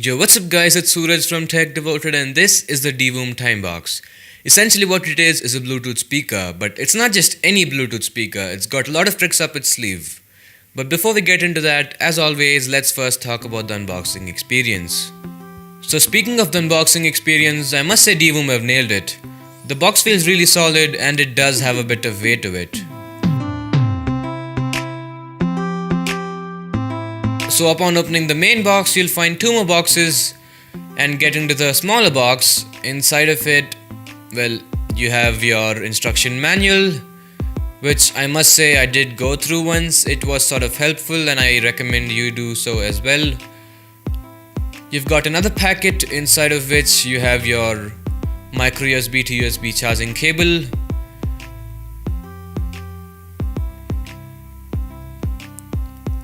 Yo, what's up, guys? It's Suraj from Tech Devoted, and this is the Divoom Timebox. Essentially, what it is a Bluetooth speaker, but it's not just any Bluetooth speaker, it's got a lot of tricks up its sleeve. But before we get into that, as always, let's first talk about the unboxing experience. So, speaking of the unboxing experience, I must say Divoom have nailed it. The box feels really solid and it does have a bit of weight to it. So upon opening the main box, you'll find two more boxes, and getting to the smaller box, inside of it, well, you have your instruction manual, which I must say I did go through once. It was sort of helpful and I recommend you do so as well. You've got another packet inside of which you have your micro USB to USB charging cable,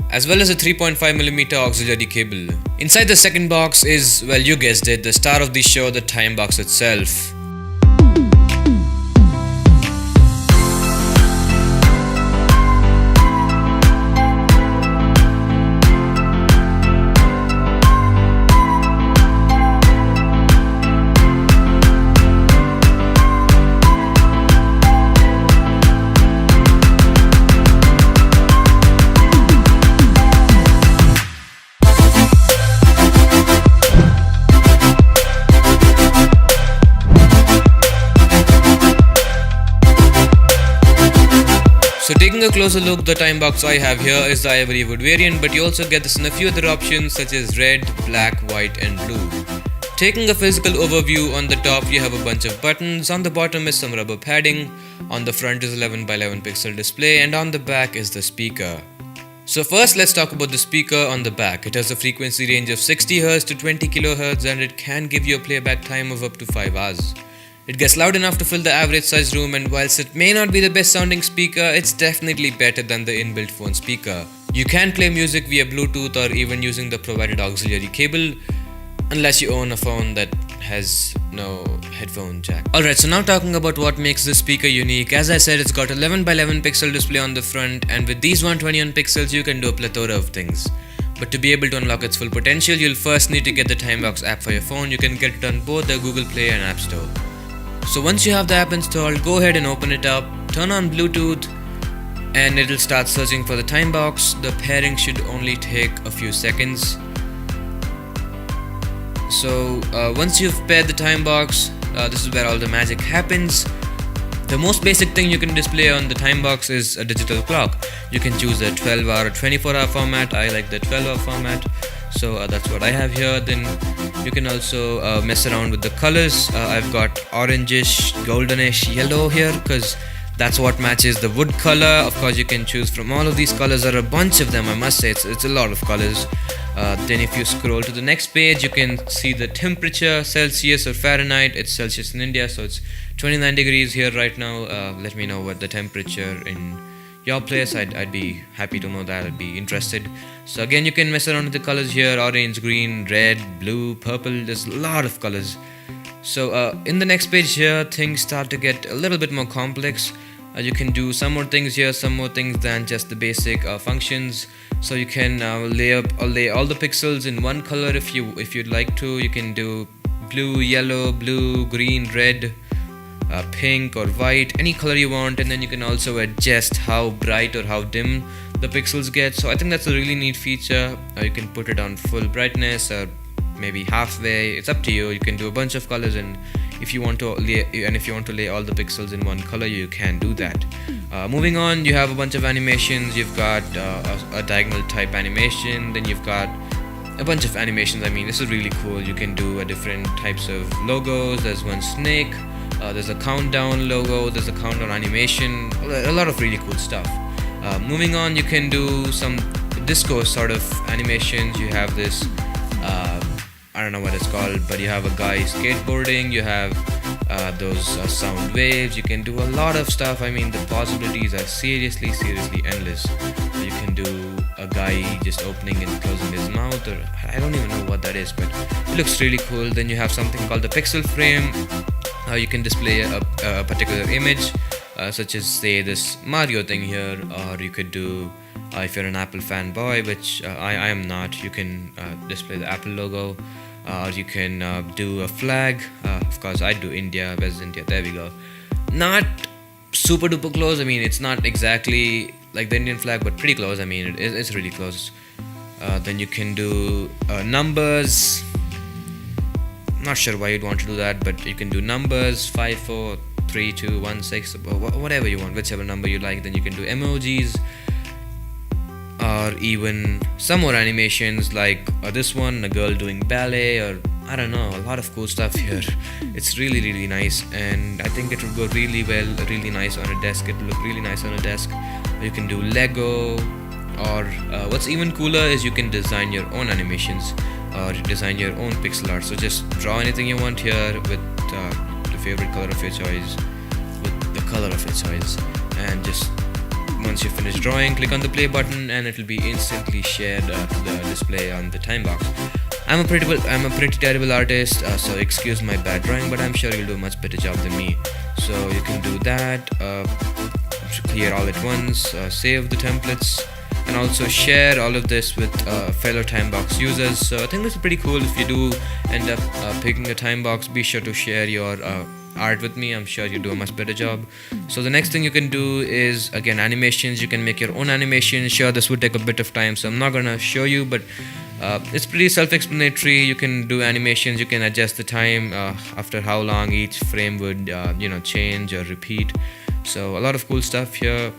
as well as a 3.5mm auxiliary cable. Inside the second box is, well, you guessed it, the star of the show, the Timebox itself. So taking a closer look, the Timebox I have here is the ivory wood variant, but you also get this in a few other options such as red, black, white and blue. Taking a physical overview, on the top you have a bunch of buttons, on the bottom is some rubber padding, on the front is 11x11 pixel display, and on the back is the speaker. So first let's talk about the speaker on the back. It has a frequency range of 60Hz to 20 kHz and it can give you a playback time of up to 5 hours. It gets loud enough to fill the average size room, and whilst it may not be the best sounding speaker, it's definitely better than the inbuilt phone speaker. You can play music via Bluetooth or even using the provided auxiliary cable, unless you own a phone that has no headphone jack. Alright, so now talking about what makes this speaker unique. As I said, it's got 11x11 pixel display on the front, and with these 121 pixels you can do a plethora of things. But to be able to unlock its full potential, you'll first need to get the Timebox app for your phone. You can get it on both the Google Play and App Store. So once you have the app installed, go ahead and open it up, turn on Bluetooth, and it'll start searching for the Timebox. The pairing should only take a few seconds. So once you've paired the Timebox, this is where all the magic happens. The most basic thing you can display on the Timebox is a digital clock. You can choose a 12-hour or 24-hour format. I like the 12-hour format, so that's what I have here. Then you can also mess around with the colors. I've got orangish, goldenish yellow here because that's what matches the wood color. Of course, you can choose from all of these colors. There are a bunch of them, I must say. It's a lot of colors. Then if you scroll to the next page, you can see the temperature, Celsius or Fahrenheit. It's Celsius in India, so it's 29 degrees here right now. Let me know what the temperature in your place. I'd be happy to know that. I'd be interested. So again, you can mess around with the colors here: orange, green, red, blue, purple. There's a lot of colors. So in the next page here, things start to get a little bit more complex. You can do some more things here, some more things than just the basic functions. So you can lay all the pixels in one color if you'd like to. You can do blue, yellow, blue, green, red, pink or white, any color you want, and then you can also adjust how bright or how dim the pixels get. So I think that's a really neat feature. You can put it on full brightness or maybe halfway. It's up to you. You can do a bunch of colors, and if you want to lay all the pixels in one color, you can do that. Moving on, you have a bunch of animations. You've got a diagonal type animation, then you've got a bunch of animations. I mean, this is really cool. You can do different types of logos. There's one snake, there's a countdown logo, there's a countdown animation, a lot of really cool stuff. Moving on, you can do some disco sort of animations. You have this I don't know what it's called, but you have a guy skateboarding, you have those sound waves. You can do a lot of stuff. I mean, the possibilities are seriously endless. You can do a guy just opening and closing his mouth, or I don't even know what that is, but it looks really cool. Then you have something called the pixel frame. You can display a particular image, such as say this Mario thing here, or you could do If you're an Apple fanboy, which I am not, you can display the Apple logo, or you can do a flag. Of course, I do India, West India. There we go. Not super duper close. I mean, it's not exactly like the Indian flag, but pretty close. I mean, it's really close. Then you can do numbers. Not sure why you'd want to do that, but you can do numbers 5, 4, 3, 2, 1, 6, whatever you want, whichever number you like. Then you can do emojis, or even some more animations like this one, a girl doing ballet, or I don't know, a lot of cool stuff here. It's really, really nice, and I think it would go really well, really nice on a desk. It will look really nice on a desk. You can do Lego, or what's even cooler is you can design your own animations, or design your own pixel art. So just draw anything you want here with the favorite color of your choice, with the color of your choice, and just once you finish drawing, click on the play button and it will be instantly shared to the display on the time box. I'm a pretty terrible artist, so excuse my bad drawing, but I'm sure you'll do a much better job than me. So you can do that, clear all at once, save the templates, and also share all of this with fellow Timebox users. So I think this is pretty cool. If you do end up picking a Timebox, be sure to share your art with me. I'm sure you do a much better job. So the next thing you can do is, again, animations. You can make your own animations. Sure, this would take a bit of time, so I'm not gonna show you, but it's pretty self-explanatory. You can do animations. You can adjust the time after how long each frame would change or repeat. So a lot of cool stuff here.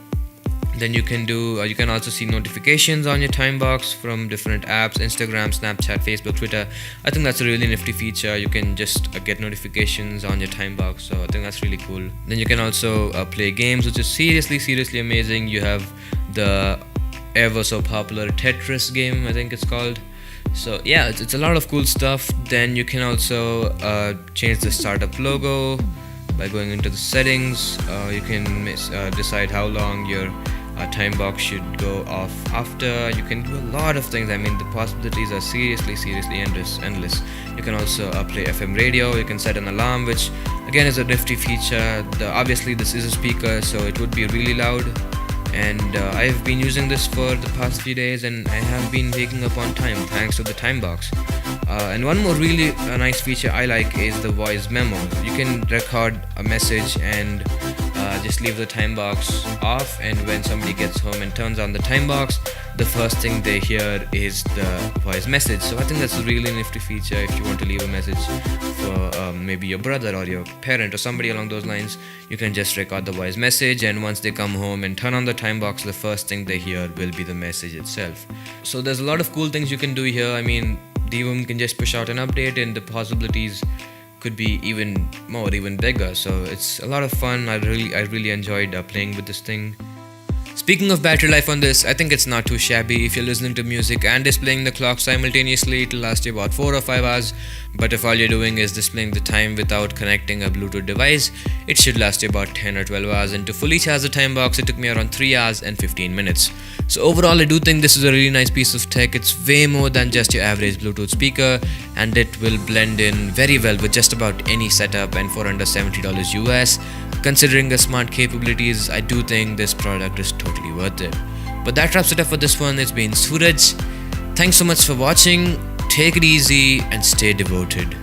Then you can do you can also see notifications on your Timebox from different apps: Instagram, Snapchat, Facebook, Twitter. I think that's a really nifty feature. You can just get notifications on your Timebox, so I think that's really cool. Then you can also play games, which is seriously amazing. You have the ever so popular Tetris game, I think it's called. So yeah, it's a lot of cool stuff. Then you can also change the startup logo by going into the settings. You can decide how long your Timebox should go off after. You can do a lot of things. I mean, the possibilities are seriously endless. You can also play FM radio. You can set an alarm, which again is a nifty feature. Obviously this is a speaker, so it would be really loud, and I've been using this for the past few days, and I have been waking up on time thanks to the Timebox. And one more really nice feature I like is the voice memo. You can record a message and just leave the Timebox off, and when somebody gets home and turns on the Timebox, the first thing they hear is the voice message. So I think that's a really nifty feature. If you want to leave a message for maybe your brother or your parent or somebody along those lines, you can just record the voice message, and once they come home and turn on the Timebox, the first thing they hear will be the message itself. So there's a lot of cool things you can do here. I mean, Divoom can just push out an update and the possibilities could be even more, even bigger. So it's a lot of fun. I really enjoyed playing with this thing. Speaking of battery life on this, I think it's not too shabby. If you're listening to music and displaying the clock simultaneously, it'll last you about 4 or 5 hours. But if all you're doing is displaying the time without connecting a Bluetooth device, it should last you about 10 or 12 hours. And to fully charge the Timebox, it took me around 3 hours and 15 minutes. So overall, I do think this is a really nice piece of tech. It's way more than just your average Bluetooth speaker, and it will blend in very well with just about any setup, and for under $70 US. Considering the smart capabilities, I do think this product is totally worth it. But that wraps it up for this one. It's been Suraj. Thanks so much for watching. Take it easy and stay devoted.